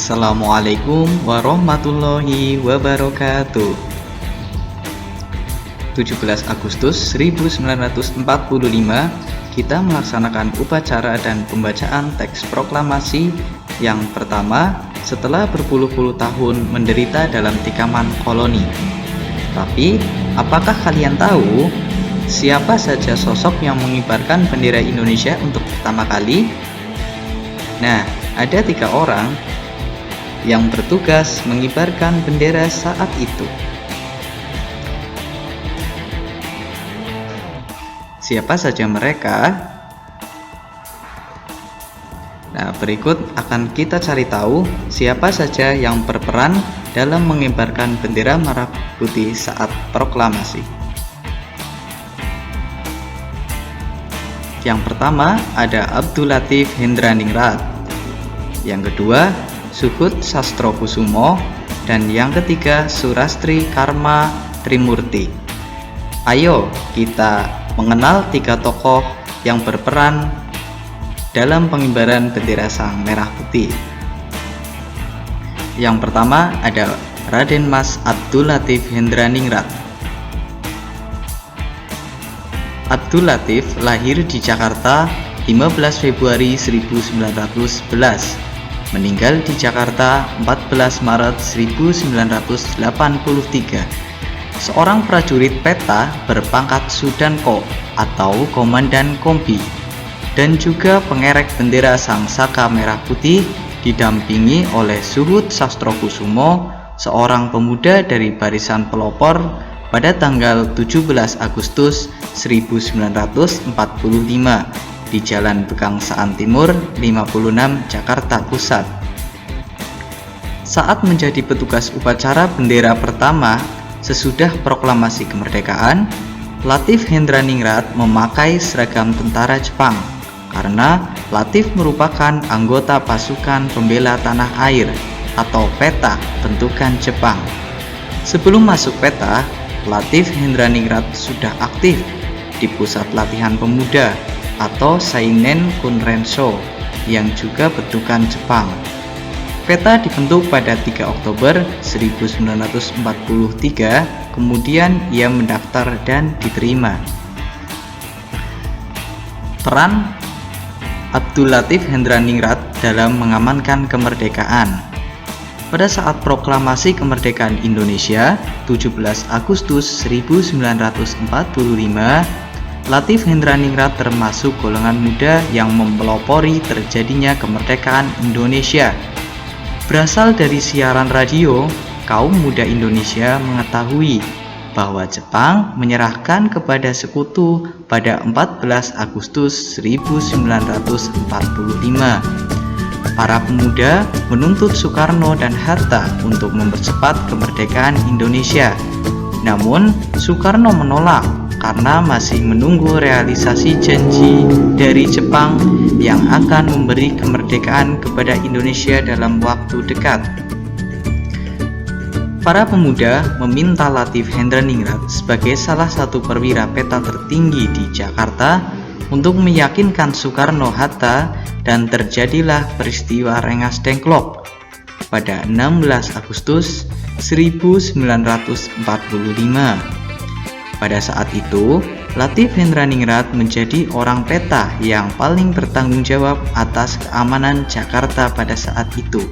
Assalamualaikum warahmatullahi wabarakatuh. 17 Agustus 1945 kita melaksanakan upacara dan pembacaan teks proklamasi yang pertama setelah berpuluh-puluh tahun menderita dalam tikaman koloni. Tapi, apakah kalian tahu siapa saja sosok yang mengibarkan bendera Indonesia untuk pertama kali? Nah, ada 3 orang yang bertugas mengibarkan bendera saat itu. Siapa saja mereka? Nah, berikut akan kita cari tahu siapa saja yang berperan dalam mengibarkan bendera merah putih saat proklamasi. Yang pertama ada Abdul Latif Hendraningrat, yang kedua Suhud Sastrokusumo, dan yang ketiga Surastri Karma Trimurti. Ayo kita mengenal 3 tokoh yang berperan dalam pengibaran bendera Sang Merah Putih. Yang pertama ada Raden Mas Abdul Latif Hendraningrat. Abdul Latif lahir di Jakarta 15 Februari 1911, meninggal di Jakarta 14 Maret 1983. Seorang prajurit peta berpangkat Sudanko atau Komandan Kombi, dan juga pengerek bendera Sang Saka Merah Putih didampingi oleh Suhud Sastrokusumo, seorang pemuda dari barisan pelopor pada tanggal 17 Agustus 1945 di Jalan Pegangsaan Timur 56 Jakarta Pusat. Saat menjadi petugas upacara bendera pertama sesudah proklamasi kemerdekaan, Latif Hendraningrat memakai seragam tentara Jepang karena Latif merupakan anggota pasukan pembela tanah air atau PETA bentukan Jepang. Sebelum masuk PETA, Latif Hendraningrat sudah aktif di Pusat Latihan Pemuda atau Seinen Kunrensho yang juga bentukan Jepang. PETA dibentuk pada 3 Oktober 1943, kemudian ia mendaftar dan diterima. Peran Abdul Latif Hendraningrat dalam mengamankan kemerdekaan. Pada saat proklamasi kemerdekaan Indonesia 17 Agustus 1945, Latif Hendraningrat termasuk golongan muda yang mempelopori terjadinya kemerdekaan Indonesia. Berasal dari siaran radio, kaum muda Indonesia mengetahui bahwa Jepang menyerahkan kepada sekutu pada 14 Agustus 1945. Para pemuda menuntut Soekarno dan Hatta untuk mempercepat kemerdekaan Indonesia. Namun, Soekarno menolak karena masih menunggu realisasi janji dari Jepang yang akan memberi kemerdekaan kepada Indonesia dalam waktu dekat. Para pemuda meminta Latif Hendraningrat sebagai salah satu perwira PETA tertinggi di Jakarta untuk meyakinkan Soekarno-Hatta, dan terjadilah peristiwa Rengas Dengklok pada 16 Agustus 1945. Pada saat itu, Latif Hendraningrat menjadi orang PETA yang paling bertanggung jawab atas keamanan Jakarta pada saat itu.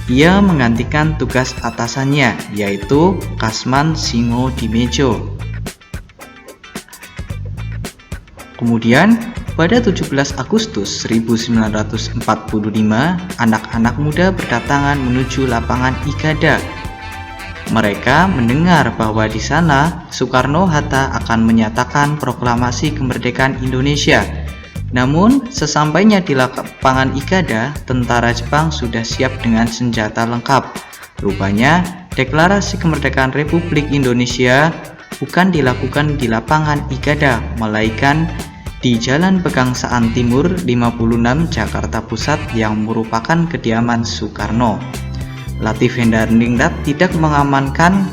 Ia menggantikan tugas atasannya, yaitu Kasman Singodimedjo. Kemudian, pada 17 Agustus 1945, anak-anak muda berdatangan menuju lapangan Ikada. Mereka mendengar bahwa di sana Soekarno-Hatta akan menyatakan proklamasi kemerdekaan Indonesia. Namun, sesampainya di lapangan Ikada, tentara Jepang sudah siap dengan senjata lengkap. Rupanya, deklarasi kemerdekaan Republik Indonesia bukan dilakukan di lapangan Ikada, melainkan di Jalan Pegangsaan Timur 56 Jakarta Pusat yang merupakan kediaman Soekarno. Latif Hendraningrat tidak mengamankan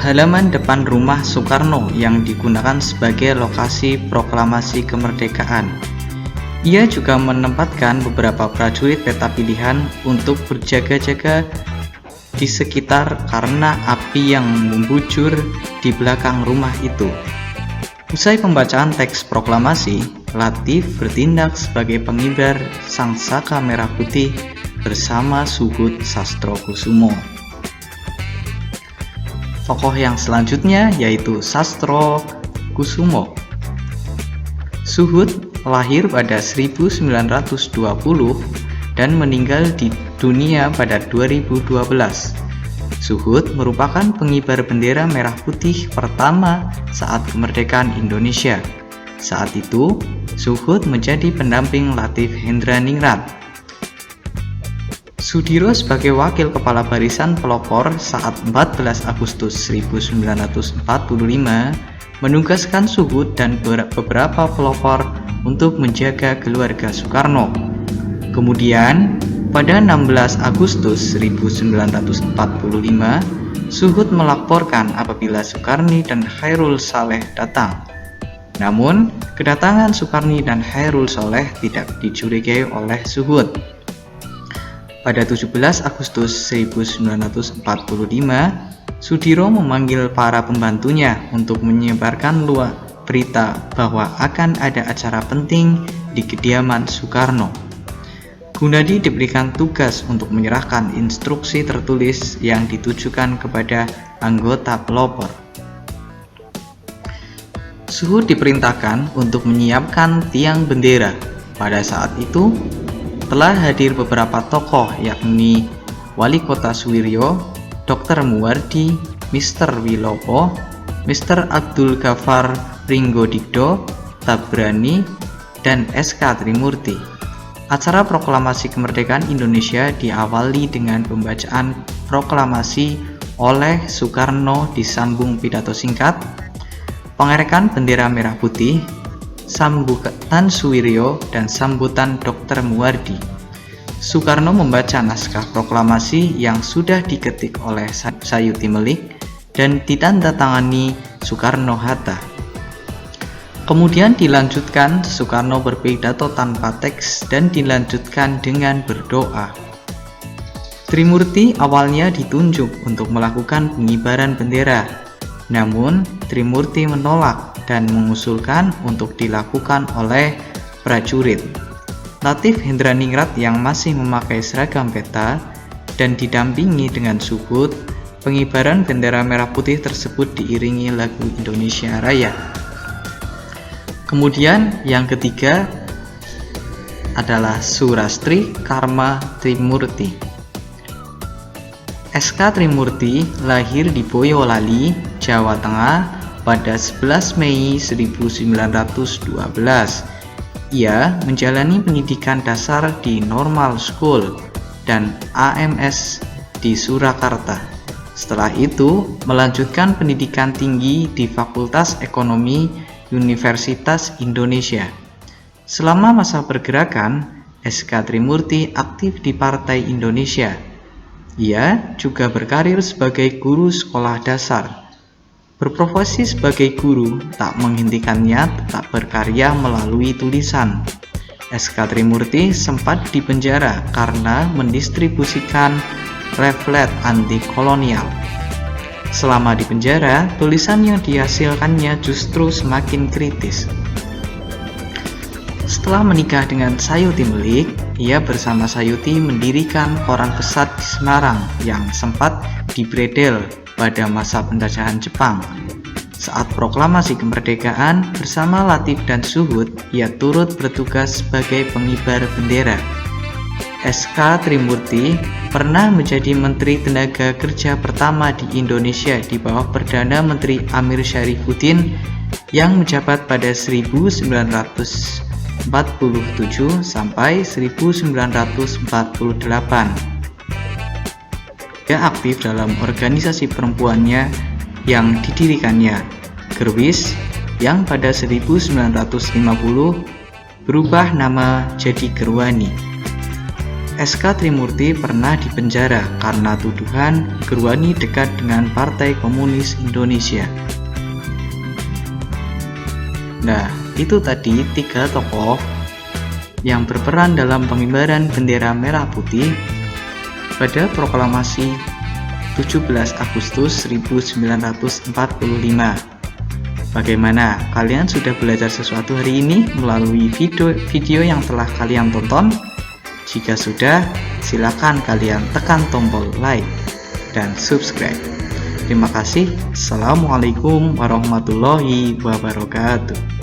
halaman depan rumah Soekarno yang digunakan sebagai lokasi proklamasi kemerdekaan. Ia juga menempatkan beberapa prajurit peta pilihan untuk berjaga-jaga di sekitar karena api yang membujur di belakang rumah itu. Usai pembacaan teks proklamasi, Latif bertindak sebagai pengibar sangsaka merah putih bersama Suhud Sastrokusumo. Tokoh yang selanjutnya yaitu Sastrokusumo. Suhud lahir pada 1920 dan meninggal di dunia pada 2012. Suhud merupakan pengibar bendera merah putih pertama saat kemerdekaan Indonesia. Saat itu, Suhud menjadi pendamping Latif Hendraningrat. Sudiro sebagai wakil kepala barisan pelopor saat 14 Agustus 1945 menugaskan Suhud dan beberapa pelopor untuk menjaga keluarga Soekarno. Kemudian, pada 16 Agustus 1945, Suhud melaporkan apabila Soekarni dan Chairul Saleh datang. Namun, kedatangan Soekarni dan Chairul Saleh tidak dicurigai oleh Suhud. Pada 17 Agustus 1945, Sudiro memanggil para pembantunya untuk menyebarkan luas berita bahwa akan ada acara penting di kediaman Soekarno. Gunadi diberikan tugas untuk menyerahkan instruksi tertulis yang ditujukan kepada anggota pelopor. Suhud diperintahkan untuk menyiapkan tiang bendera. Pada saat itu, telah hadir beberapa tokoh yakni Wali Kota Suwiryo, Dr. Muwardi, Mr. Wilopo, Mr. Abdul Ghaffar Pringgodikdo, Tabrani, dan SK Trimurti. Acara proklamasi kemerdekaan Indonesia diawali dengan pembacaan proklamasi oleh Soekarno disambung pidato singkat, pengerekan bendera merah putih, sambutan Suwiryo, dan sambutan Dr. Muwardi. Soekarno membaca naskah proklamasi yang sudah diketik oleh Sayuti Melik dan ditandatangani Soekarno-Hatta. Kemudian dilanjutkan Soekarno berpidato tanpa teks dan dilanjutkan dengan berdoa. Trimurti awalnya ditunjuk untuk melakukan pengibaran bendera, namun Trimurti menolak dan mengusulkan untuk dilakukan oleh prajurit. Latif Hendraningrat yang masih memakai seragam peta dan didampingi dengan Suhud, pengibaran bendera merah putih tersebut diiringi lagu Indonesia Raya. Kemudian yang ketiga adalah Surastri Karma Trimurti. SK Trimurti lahir di Boyolali, Jawa Tengah pada 11 Mei 1912. Ia menjalani pendidikan dasar di Normal School dan AMS di Surakarta. Setelah itu, melanjutkan pendidikan tinggi di Fakultas Ekonomi Universitas Indonesia. Selama masa pergerakan, SK Trimurti aktif di Partai Indonesia. Ia juga berkarir sebagai guru sekolah dasar. Berprofesi sebagai guru tak menghentikannya tetap berkarya melalui tulisan. SK Trimurti sempat dipenjara karena mendistribusikan pamflet anti kolonial. Selama di penjara, tulisan yang dihasilkannya justru semakin kritis. Setelah menikah dengan Sayuti Melik, ia bersama Sayuti mendirikan Koran Pesat di Semarang yang sempat dibredel pada masa penjajahan Jepang. Saat proklamasi kemerdekaan, bersama Latif dan Suhud, ia turut bertugas sebagai pengibar bendera. SK Trimurti pernah menjadi Menteri Tenaga Kerja pertama di Indonesia di bawah Perdana Menteri Amir Syarifuddin yang menjabat pada 1947 sampai 1948. Ia aktif dalam organisasi perempuannya yang didirikannya, Gerwis, yang pada 1950 berubah nama jadi Gerwani. SK Trimurti pernah dipenjara karena tuduhan Gerwani dekat dengan Partai Komunis Indonesia. Nah, itu tadi 3 tokoh yang berperan dalam pengibaran bendera merah putih pada proklamasi 17 Agustus 1945. Bagaimana? Kalian sudah belajar sesuatu hari ini melalui video yang telah kalian tonton? Jika sudah, silakan kalian tekan tombol like dan subscribe. Terima kasih. Assalamualaikum warahmatullahi wabarakatuh.